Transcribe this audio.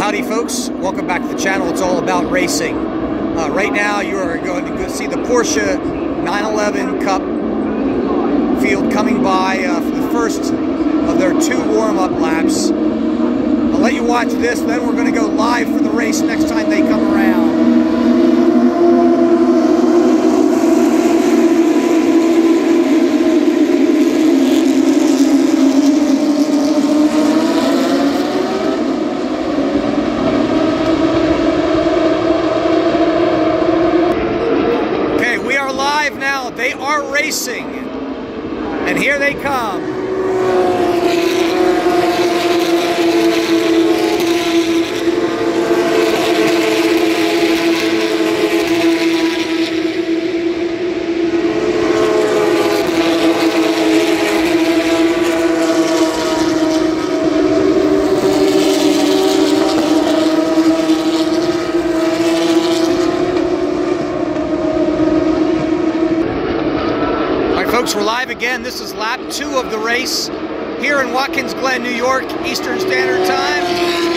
Howdy folks, welcome back to the channel. It's all about racing. Right now you are going to go see the Porsche 911 Cup field coming by for the first of their 2 warm-up laps. I'll let you watch this, then we're going to go live for the race next time they come around. Now they are racing, and here they come. Folks, we're live again. This is lap 2 of the race here in Watkins Glen, New York, Eastern Standard Time.